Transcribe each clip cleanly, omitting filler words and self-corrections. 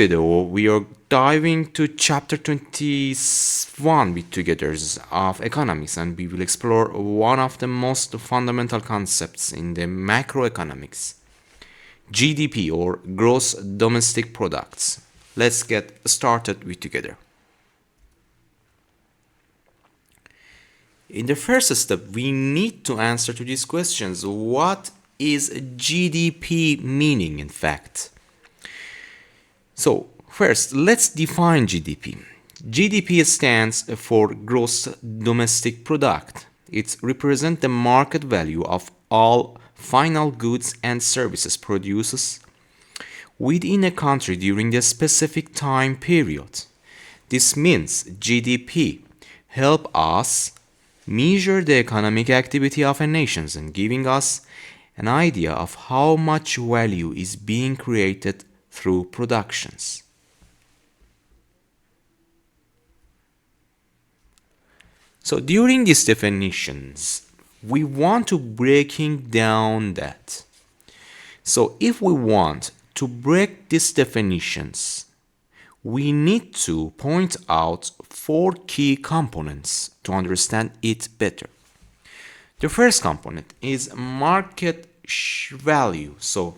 video, we are diving to chapter 21 with togethers of economics, and we will explore one of the most fundamental concepts in the macroeconomics, GDP or gross domestic products. Let's get started with together. In the first step, we need to answer to these questions. What is GDP meaning in fact? So first, let's define GDP. GDP stands for gross domestic product. It represents the market value of all final goods and services produced within a country during a specific time period. This means GDP helps us measure the economic activity of a nation and giving us an idea of how much value is being created through productions. So during these definitions, we want to breaking down that. So if we want to break these definitions, we need to point out four key components to understand it better. The first component is market value. So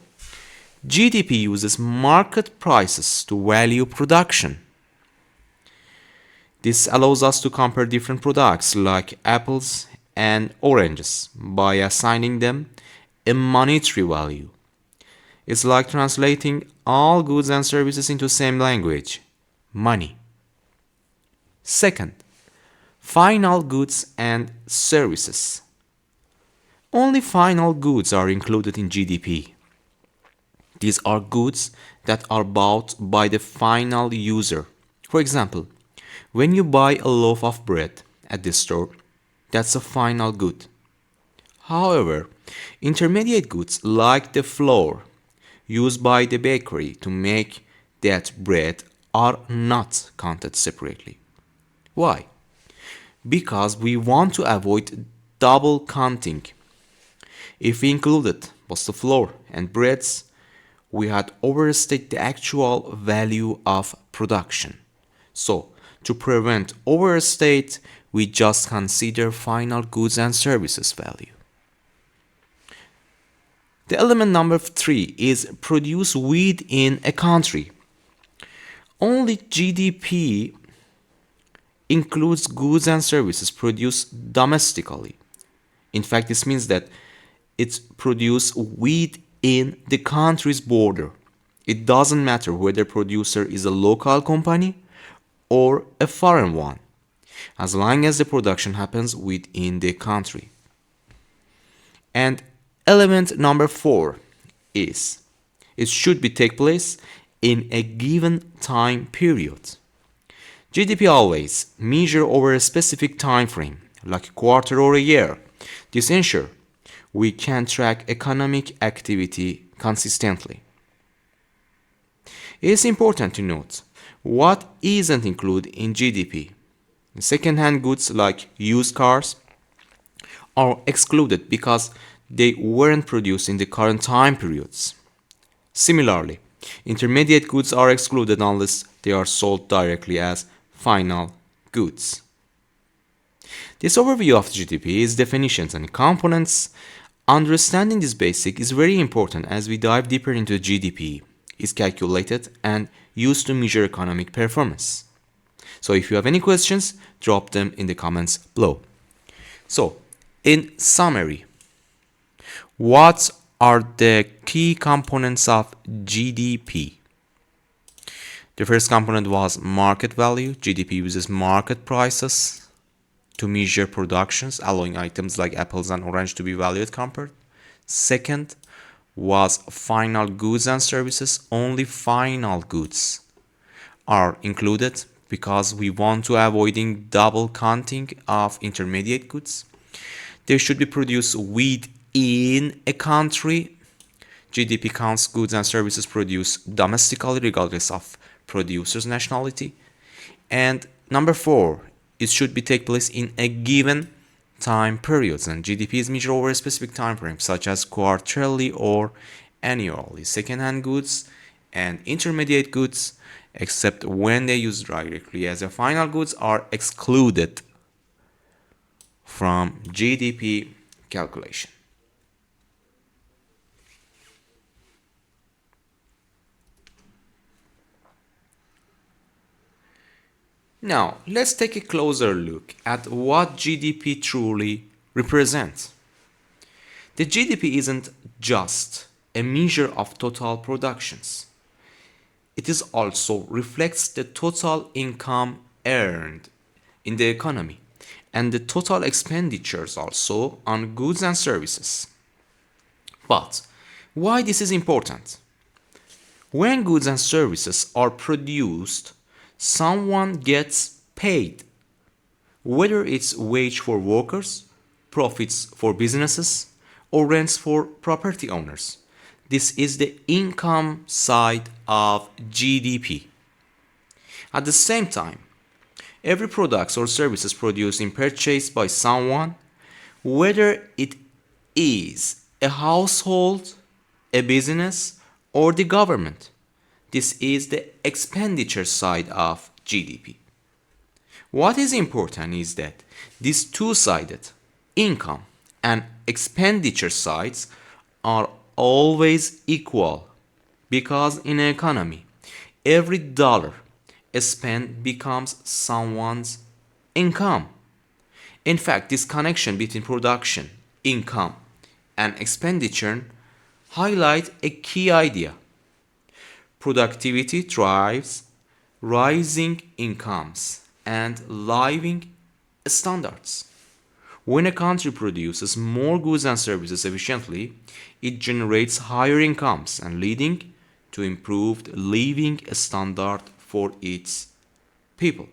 GDP uses market prices to value production. This allows us to compare different products like apples and oranges by assigning them a monetary value. It's like translating all goods and services into the same language, money. Second, final goods and services. Only final goods are included in GDP. These are goods that are bought by the final user. For example, when you buy a loaf of bread at the store, that's a final good. However, intermediate goods like the flour used by the bakery to make that bread are not counted separately. Why? Because we want to avoid double counting. If we included both the flour and breads, we had overstated the actual value of production. So, to prevent overstate, we just consider final goods and services value. The element number 3 is produced within a country. Only GDP includes goods and services produced domestically. In fact, this means that it's produced within the country's border. It doesn't matter whether producer is a local company or a foreign one, as long as the production happens within the country. And element number 4 is it should be take place in a given time period. GDP always measure over a specific time frame, like a quarter or a year. This ensures we can track economic activity consistently. It is important to note what isn't included in GDP. Second-hand goods like used cars are excluded because they weren't produced in the current time periods. Similarly, intermediate goods are excluded unless they are sold directly as final goods. This overview of GDP is definitions and components. Understanding this basic is very important as we dive deeper into GDP. Is calculated and used to measure economic performance. So if you have any questions, drop them in the comments below. So, in summary, what are the key components of GDP? The first component was market value. GDP uses market prices to measure productions, allowing items like apples and orange to be valued compared. Second was final goods and services. Only final goods are included because we want to avoiding double counting of intermediate goods. They should be produced within a country. GDP counts goods and services produced domestically regardless of producer's nationality. And number 4, it should be take place in a given time periods, and GDP is measured over a specific time frame such as quarterly or annually. Second-hand goods and intermediate goods, except when they used directly as a final goods, are excluded from GDP calculation. Now, let's take a closer look at what GDP truly represents. The GDP isn't just a measure of total productions. It is also reflects the total income earned in the economy and the total expenditures also on goods and services. But why this is important? When goods and services are produced, someone gets paid, whether it's wage for workers, profits for businesses, or rents for property owners. This is the income side of GDP. At the same time, every product or services produced and purchased by someone, whether it is a household, a business, or the government, this is the expenditure side of GDP. What is important is that these two-sided income and expenditure sides are always equal, because in an economy, every dollar spent becomes someone's income. In fact, this connection between production, income, and expenditure highlight a key idea. Productivity drives rising incomes and living standards. When a country produces more goods and services efficiently, it generates higher incomes and leading to improved living standard for its people.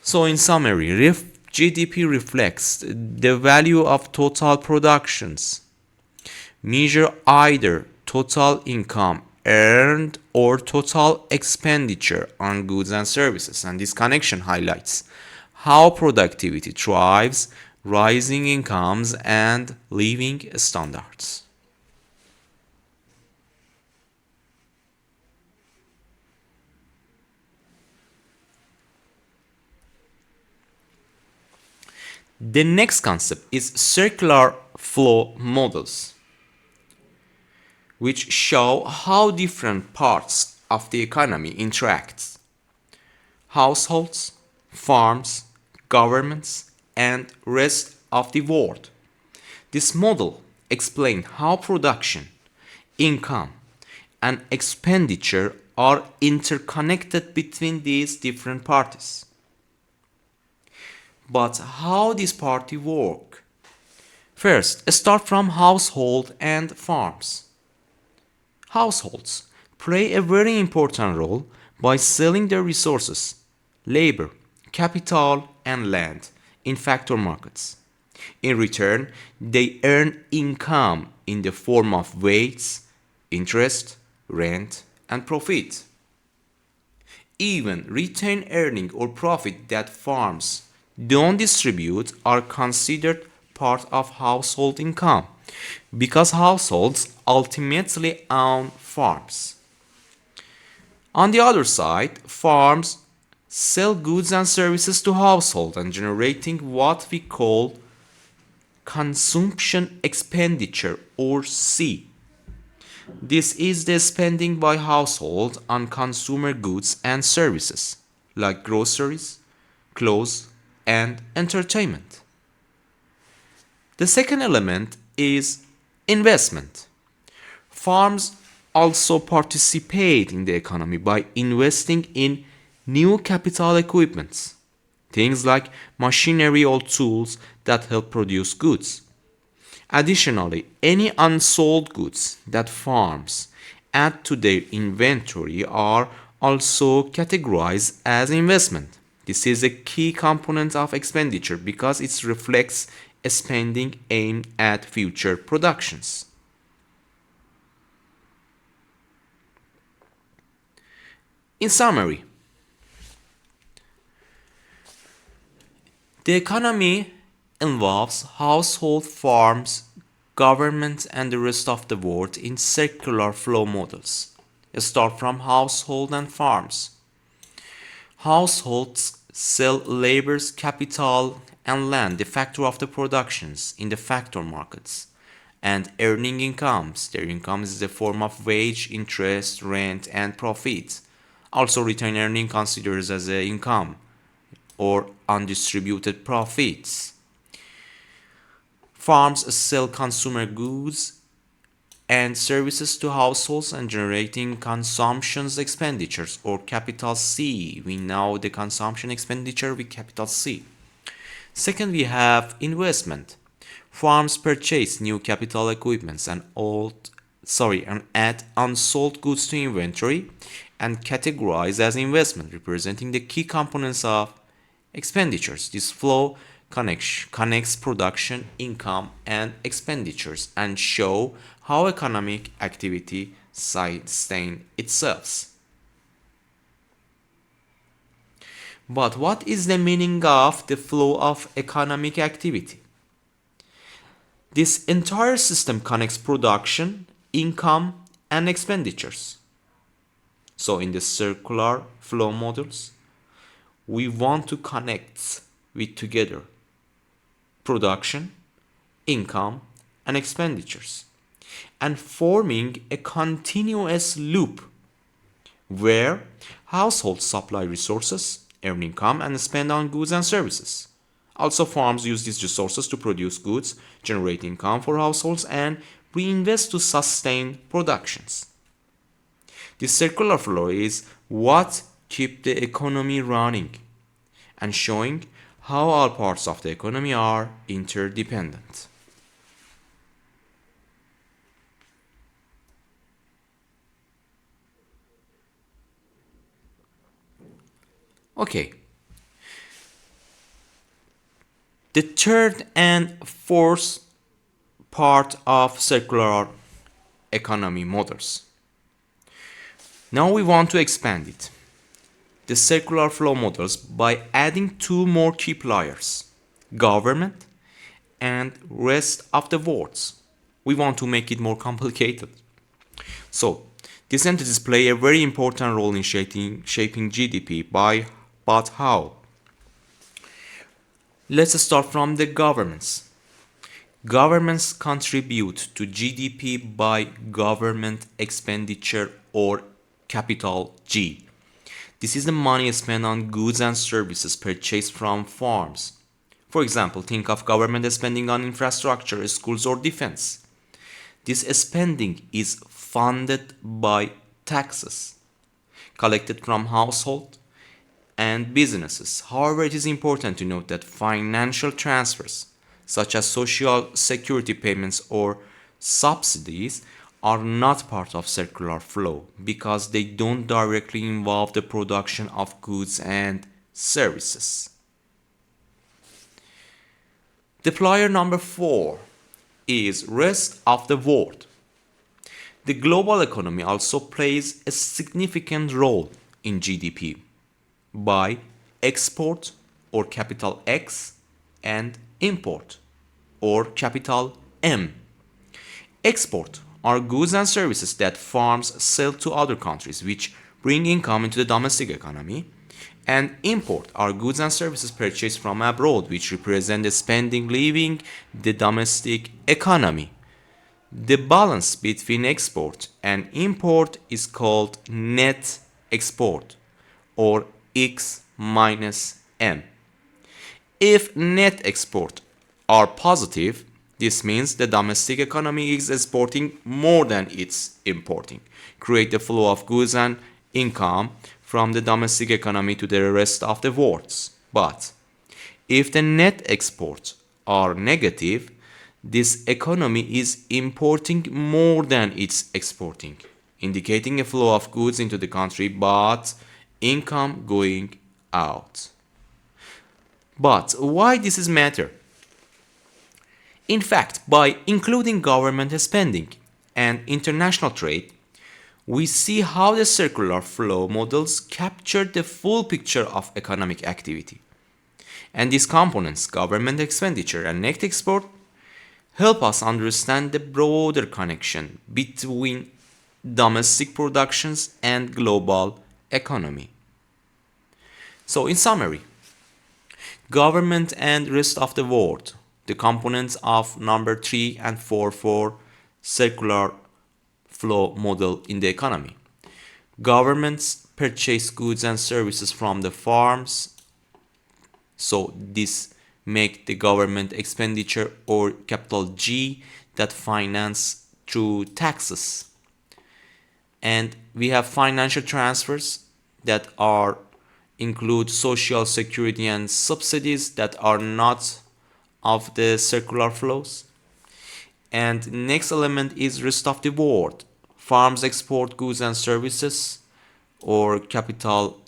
So in summary, GDP reflects the value of total productions, measure either total income earned or total expenditure on goods and services, and this connection highlights how productivity drives rising incomes and living standards. The next concept is circular flow models, which show how different parts of the economy interact. Households, farms, governments, and rest of the world. This model explains how production, income, and expenditure are interconnected between these different parties. But how these parties work? First, start from household and farms. Households play a very important role by selling their resources, labor, capital, and land in factor markets. In return, they earn income in the form of wages, interest, rent, and profit. Even retained earning or profit that farms don't distribute are considered part of household income, because households ultimately own farms. On the other side, farms sell goods and services to households and generating what we call consumption expenditure, or C. This is the spending by households on consumer goods and services like groceries, clothes, and entertainment. The second element is investment. Farms also participate in the economy by investing in new capital equipments, things like machinery or tools that help produce goods. Additionally, any unsold goods that farms add to their inventory are also categorized as investment. This is a key component of expenditure because it reflects a spending aimed at future productions. In summary, the economy involves household, farms, government, and the rest of the world in circular flow models. Start from household and farms. Households sell labor's capital and land, the factor of the productions, in the factor markets, and earning incomes. Their income is the form of wage, interest, rent, and profit. Also, return earning considers as a income or undistributed profits. Farms sell consumer goods and services to households and generating consumption's expenditures or capital C. We know the consumption expenditure with capital C. Second, we have investment. Farms purchase new capital equipments and add unsold goods to inventory and categorize as investment, representing the key components of expenditures. This flow connects production, income, and expenditures and show how economic activity sustains itself. But what is the meaning of the flow of economic activity? This entire system connects production, income, and expenditures. So in the circular flow models, we want to connect with together production, income, and expenditures, and forming a continuous loop where households supply resources, earn income, and spend on goods and services. Also, farms use these resources to produce goods, generate income for households, and reinvest to sustain productions. This circular flow is what keeps the economy running and showing how all parts of the economy are interdependent. Okay. The third and fourth part of circular economy models. Now we want to expand it. The circular flow models by adding two more key players, government and rest of the world. We want to make it more complicated. So, these entities play a very important role in shaping GDP but how? Let's start from the governments. Governments contribute to GDP by government expenditure or capital G. This is the money spent on goods and services purchased from farms. For example, think of government spending on infrastructure, schools, or defense. This spending is funded by taxes collected from households and businesses. However, it is important to note that financial transfers, such as social security payments or subsidies, are not part of circular flow because they don't directly involve the production of goods and services. The player number 4 is rest of the world. The global economy also plays a significant role in GDP by export or capital X and import or capital M. Export are goods and services that farms sell to other countries which bring income into the domestic economy, and import are goods and services purchased from abroad which represent the spending leaving the domestic economy. The balance between export and import is called net export or X minus M. If net export are positive, this means the domestic economy is exporting more than it's importing, create the flow of goods and income from the domestic economy to the rest of the world. But if the net exports are negative, this economy is importing more than it's exporting, indicating a flow of goods into the country but income going out. But why this is matter? In fact, by including government spending and international trade, we see how the circular flow models capture the full picture of economic activity. And these components, government expenditure and net export, help us understand the broader connection between domestic productions, and global economy. So in summary, government and rest of the world, the components of number 3 and 4 for circular flow model in the economy. Governments purchase goods and services from the farms, so this make the government expenditure or capital G that finance through taxes. And we have financial transfers that are include social security and subsidies that are not of the circular flows. And next element is rest of the world. Farms export goods and services or capital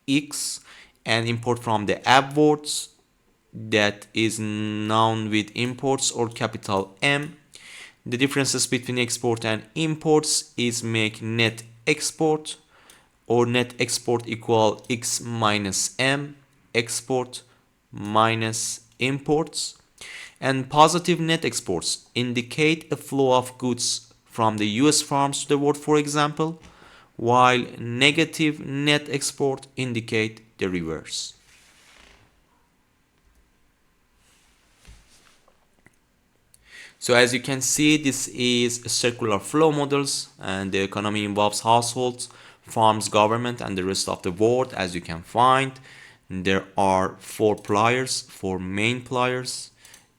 X and import from the abroads that is known with imports or capital M. The differences between export and imports is make net export or net export equal X minus M, export minus imports. And positive net exports indicate a flow of goods from the US farms to the world, for example, while negative net export indicate the reverse. So as you can see, this is circular flow models, and the economy involves households, farms, government, and the rest of the world. As you can find, there are four main players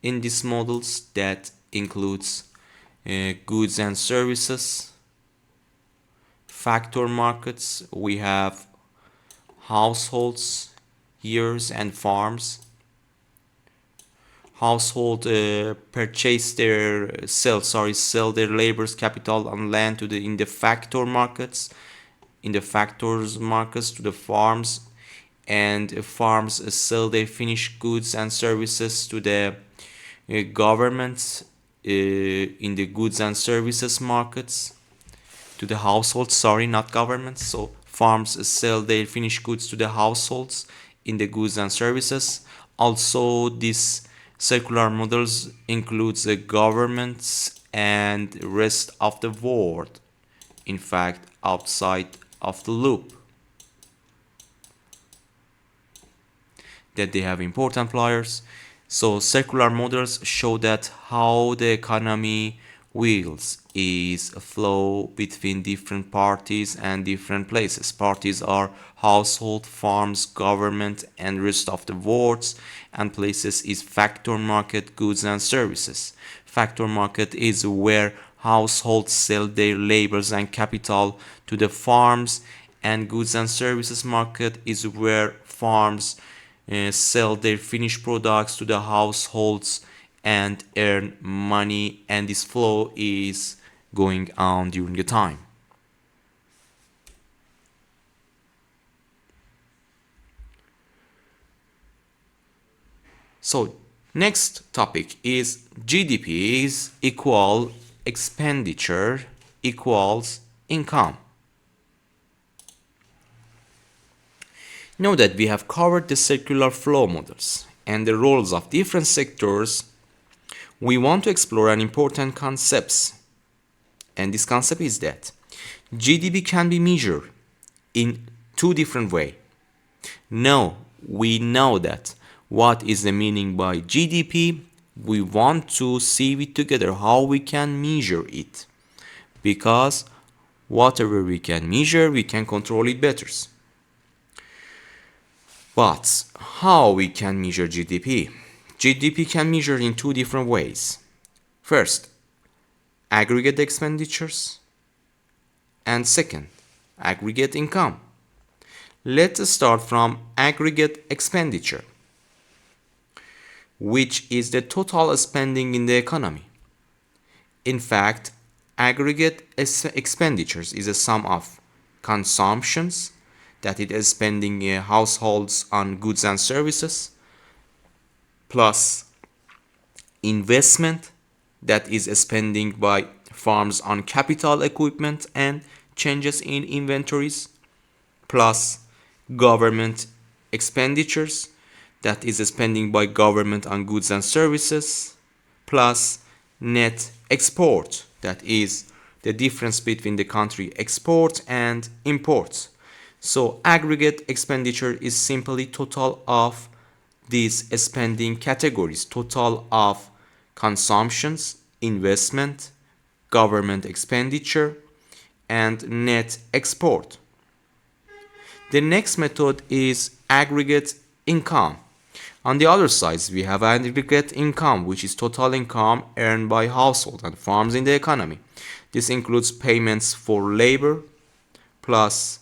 in these models that includes goods and services, factor markets, we have households, years, and farms. Household sell their labor's capital and land to in the factor markets, in the factors markets to the farms, and farms sell their finished goods and services to the governments in the goods and services markets, to the households, not governments. So farms sell their finished goods to the households in the goods and services. Also, this circular models includes the governments and rest of the world, in fact outside of the loop, that they have important players. So circular models show that how the economy wheels is a flow between different parties and different places. Parties are household, farms, government, and rest of the world, and places is factor market, goods and services. Factor market is where households sell their labors and capital to the farms, and goods and services market is where farms sell their finished products to the households and earn money, and this flow is going on during the time. So next topic is GDP is equal expenditure equals income. Know that we have covered the circular flow models and the roles of different sectors. We want to explore an important concept, and this concept is that GDP can be measured in two different ways. Now we know that what is the meaning by GDP. We want to see it together how we can measure it, because whatever we can measure, we can control it better. But how we can measure GDP? GDP can measure in two different ways. First, aggregate expenditures, and second, aggregate income. Let's start from aggregate expenditure, which is the total spending in the economy. In fact, aggregate expenditures is a sum of consumptions, that it is spending households on goods and services, plus investment, that is spending by farms on capital equipment and changes in inventories, plus government expenditures, that is spending by government on goods and services, plus net export, that is the difference between the country exports and imports. So aggregate expenditure is simply total of these spending categories, total of consumptions, investment, government expenditure, and net export. The next method is aggregate income. On the other side, we have aggregate income, which is total income earned by households and farms in the economy. This includes payments for labor plus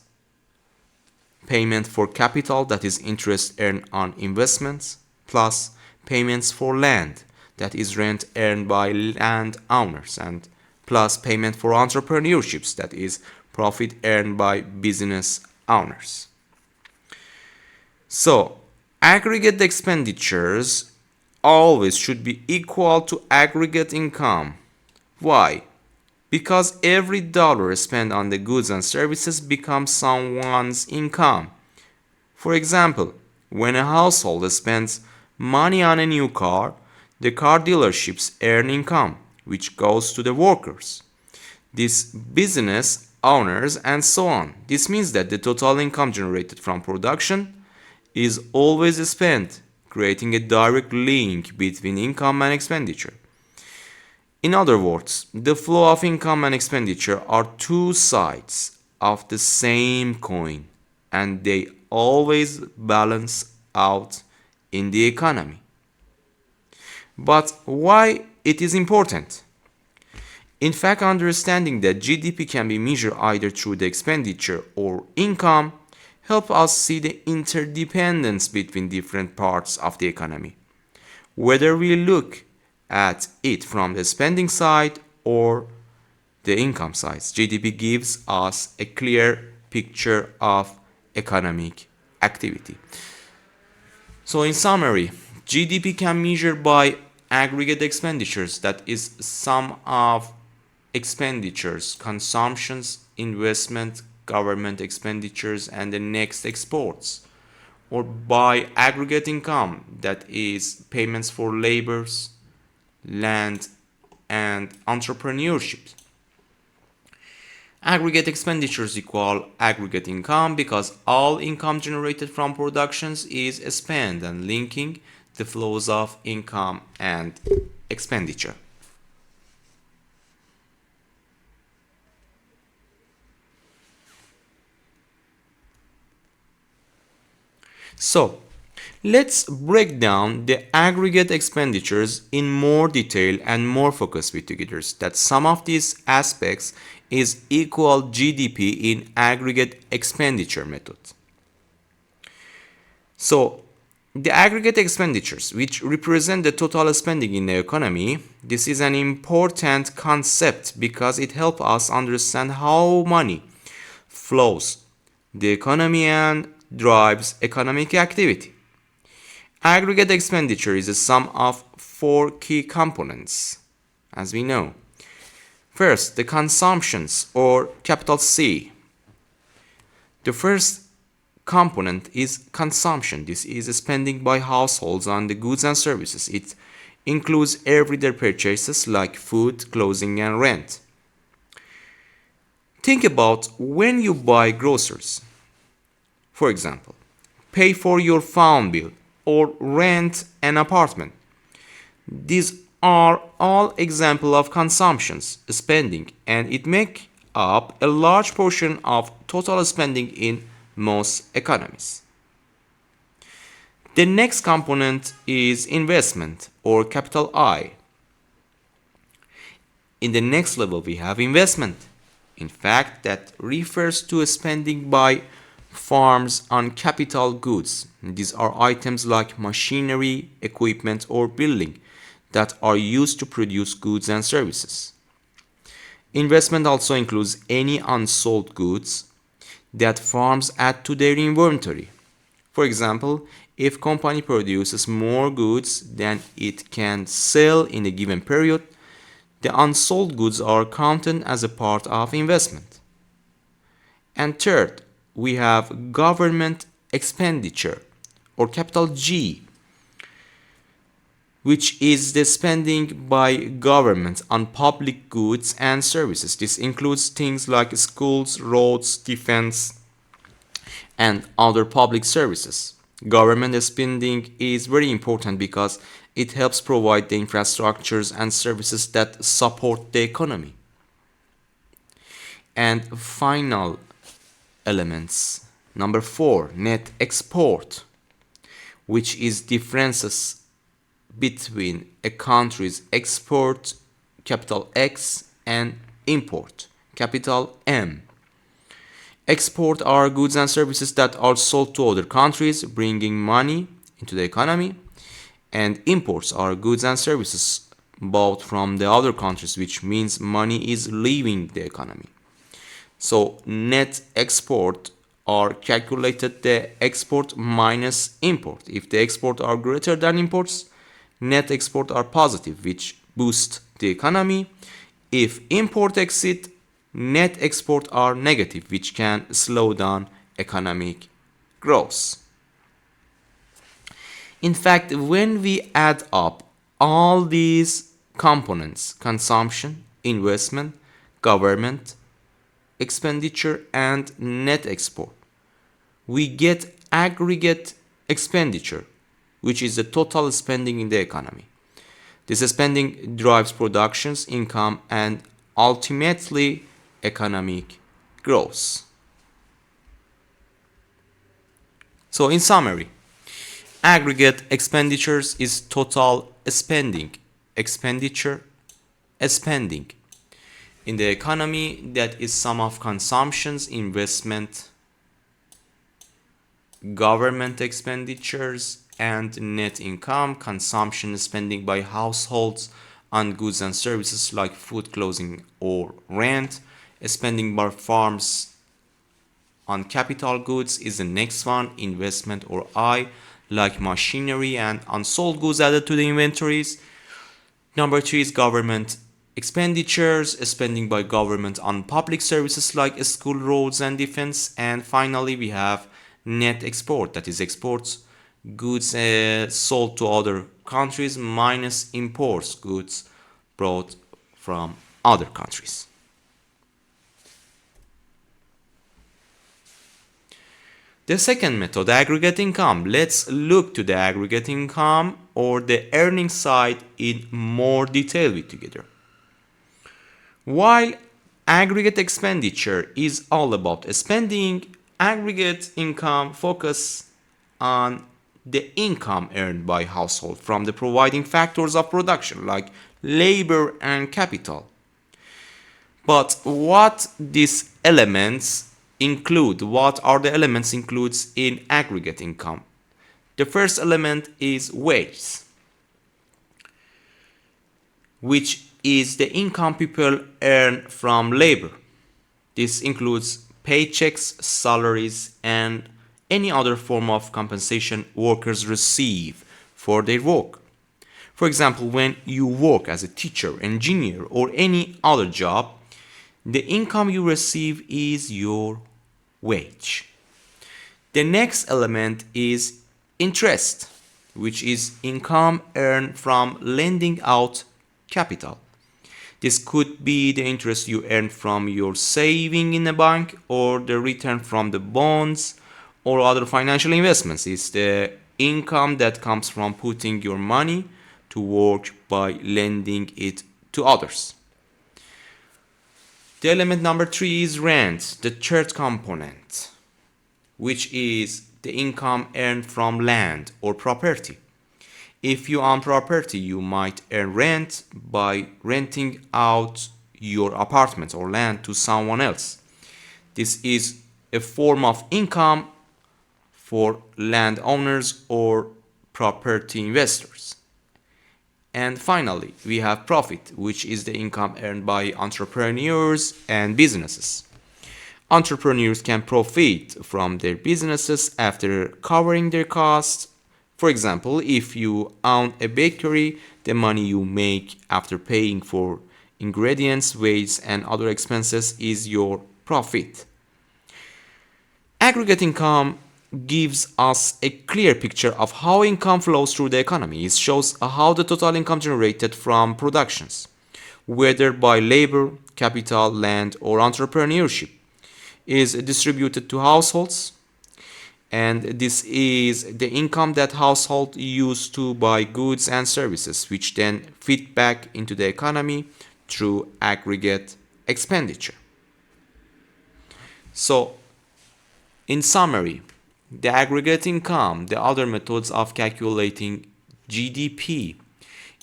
payment for capital, that is interest earned on investments, plus payments for land, that is rent earned by land owners, and plus payment for entrepreneurships, that is profit earned by business owners. So aggregate expenditures always should be equal to aggregate income. Why? Because every dollar spent on the goods and services becomes someone's income. For example, when a household spends money on a new car, the car dealerships earn income, which goes to the workers, these business owners, and so on. This means that the total income generated from production is always spent, creating a direct link between income and expenditure. In other words, the flow of income and expenditure are two sides of the same coin, and they always balance out in the economy. But why it is important? In fact, understanding that GDP can be measured either through the expenditure or income help us see the interdependence between different parts of the economy. Whether we look at it from the spending side or the income side, GDP gives us a clear picture of economic activity. So in summary, GDP can measure by aggregate expenditures, that is sum of expenditures, consumptions, investment, government expenditures, and the next exports, or by aggregate income, that is payments for labors, land, and entrepreneurship. Aggregate expenditures equal aggregate income because all income generated from productions is spent, and linking the flows of income and expenditure. So, let's break down the aggregate expenditures in more detail and more focus with together. That some of these aspects is equal GDP in aggregate expenditure method. So, the aggregate expenditures, which represent the total spending in the economy, this is an important concept because it helps us understand how money flows the economy and drives economic activity. Aggregate expenditure is a sum of four key components, as we know. First, the consumptions, or capital C. The first component is consumption. This is spending by households on the goods and services. It includes everyday purchases like food, clothing, and rent. Think about when you buy groceries. For example, pay for your phone bill or rent an apartment. These are all examples of consumptions spending, and it makes up a large portion of total spending in most economies. The next component is investment, or capital I. In the next level we have investment. In fact, that refers to spending by farms on capital goods. These are items like machinery, equipment, or building that are used to produce goods and services. Investment also includes any unsold goods that farms add to their inventory. For example, if company produces more goods than it can sell in a given period, the unsold goods are counted as a part of investment. And third, we have government expenditure, or capital G. which is the spending by government on public goods and services. This includes things like schools, roads, defense, and other public services. Government spending is very important because it helps provide the infrastructures and services that support the economy. And final elements. Number 4, net export, which is differences between a country's export, capital X, and import, capital M. Export are goods and services that are sold to other countries, bringing money into the economy. And imports are goods and services bought from the other countries, which means money is leaving the economy. So net export are calculated the export minus import. If the export are greater than imports, net export are positive, which boost the economy. If import exceed, net export are negative, which can slow down economic growth. In fact, when we add up all these components, consumption, investment, government, expenditure, and net export, we get aggregate expenditure, which is the total spending in the economy. This spending drives productions, income, and ultimately economic growth. So in summary, aggregate expenditures is total spending, expenditure, spending in the economy that is sum of consumptions, investment, government expenditures, and net income. Consumption spending by households on goods and services like food, clothing, or rent. Spending by farms on capital goods is the next one. Investment or I, like machinery and unsold goods added to the inventories. Number 3 is government expenditures, spending by government on public services like school, roads, and defense. And finally, we have net export, that is exports goods sold to other countries minus imports goods brought from other countries. The second method, aggregate income. Let's look to the aggregate income or the earning side in more detail together. While aggregate expenditure is all about spending, aggregate income focus on the income earned by household from the providing factors of production like labor and capital. But what these elements include, what are the elements includes in aggregate income? The first element is wage, which is the income people earn from labor. This includes paychecks, salaries, and any other form of compensation workers receive for their work. For example, when you work as a teacher, engineer, or any other job, the income you receive is your wage. The next element is interest, which is income earned from lending out capital. This could be the interest you earn from your saving in a bank or the return from the bonds or other financial investments. It's the income that comes from putting your money to work by lending it to others. The element number 3 is rent, the third component, which is the income earned from land or property. If you own property, you might earn rent by renting out your apartment or land to someone else. This is a form of income for landowners or property investors. And finally, we have profit, which is the income earned by entrepreneurs and businesses. Entrepreneurs can profit from their businesses after covering their costs. For example, if you own a bakery, the money you make after paying for ingredients, wages, and other expenses is your profit. Aggregate income gives us a clear picture of how income flows through the economy. It shows how the total income generated from productions, whether by labor, capital, land, or entrepreneurship, is distributed to households, and this is the income that households use to buy goods and services, which then fit back into the economy through aggregate expenditure. So, in summary, the aggregate income, the other methods of calculating GDP,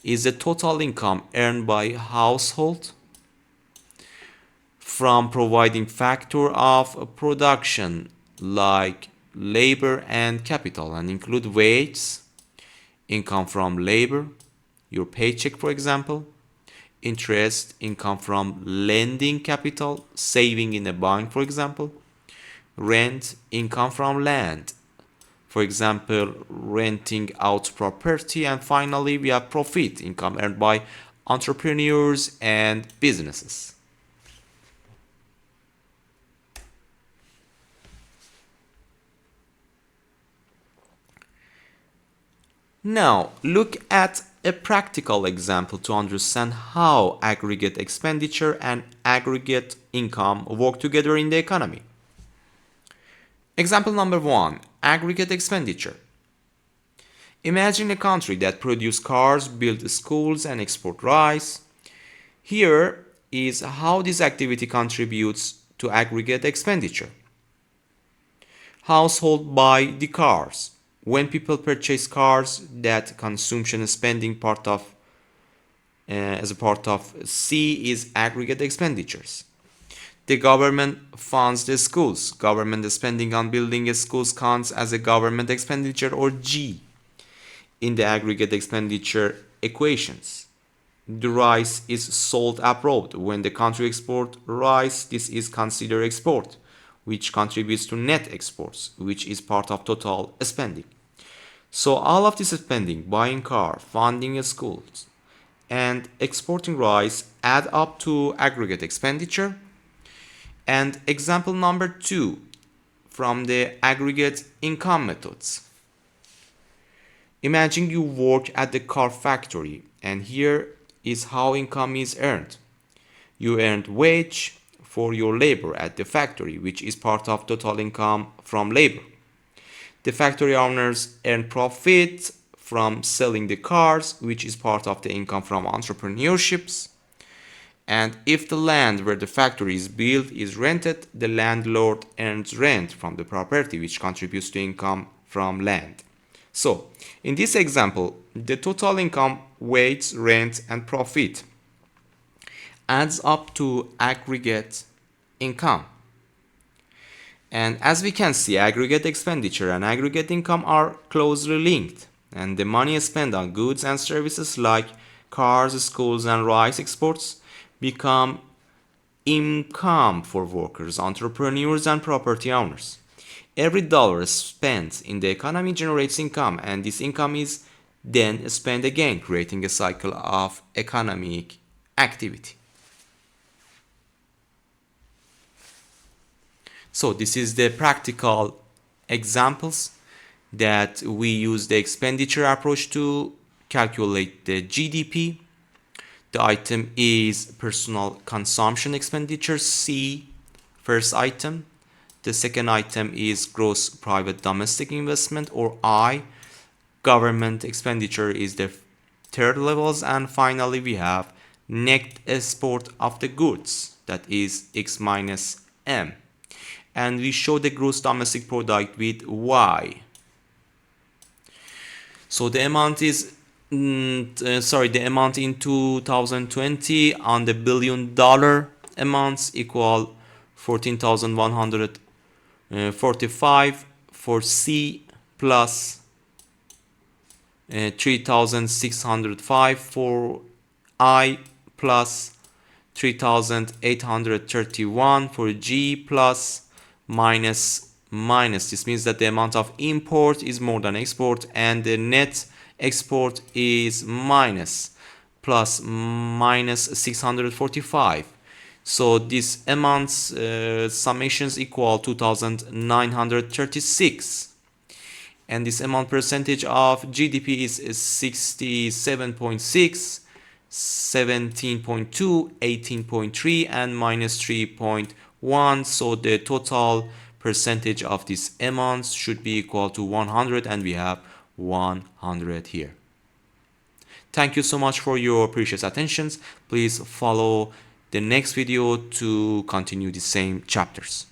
is the total income earned by household from providing factor of production like labor and capital, and include wages, income from labor, your paycheck for example, interest, income from lending capital, saving in a bank for example, rent, income from land, for example renting out property, and finally we have profit, income earned by entrepreneurs and businesses. Now, look at a practical example to understand how aggregate expenditure and aggregate income work together in the economy. Example number 1, aggregate expenditure. Imagine a country that produces cars, builds schools, and export rice. Here is how this activity contributes to aggregate expenditure. Household buy the cars. When people purchase cars, that consumption spending part of as a part of C is aggregate expenditures. The government funds the schools. Government spending on building schools counts as a government expenditure, or G, in the aggregate expenditure equations. The rice is sold abroad. When the country exports rice, this is considered export, which contributes to net exports, which is part of total spending. So all of this spending, buying car, funding schools, and exporting rice add up to aggregate expenditure. And example number 2 from the aggregate income methods. Imagine you work at the car factory, and here is how income is earned. You earned wage for your labor at the factory, which is part of total income from labor. The factory owners earn profit from selling the cars, which is part of the income from entrepreneurships. And if the land where the factory is built is rented, the landlord earns rent from the property, which contributes to income from land. So, in this example, the total income, wage, rent, and profit adds up to aggregate income. And as we can see, aggregate expenditure and aggregate income are closely linked, and the money spent on goods and services like cars, schools, and rice exports become income for workers, entrepreneurs, and property owners. Every dollar spent in the economy generates income, and this income is then spent again, creating a cycle of economic activity. So this is the practical examples that we use the expenditure approach to calculate the GDP. The item is personal consumption expenditure, C, first item. The second item is gross private domestic investment, or I. Government expenditure is the third levels, and finally we have net export of the goods, that is X minus M. And we show the gross domestic product with Y. So the amount is the amount in 2020 on the $1 billion amounts equal 14,145 for C, plus 3,605 for I, plus 3,831 for G, plus minus. This means that the amount of import is more than export, and the net export is minus, plus minus 645. So this amounts summations equal 2,936. and this amount percentage of GDP is 67.6, 17.2, 18.3, and minus 3.1. So the total percentage of these amounts should be equal to 100, and we have 100 here. Thank you so much for your precious attentions. Please follow the next video to continue the same chapters.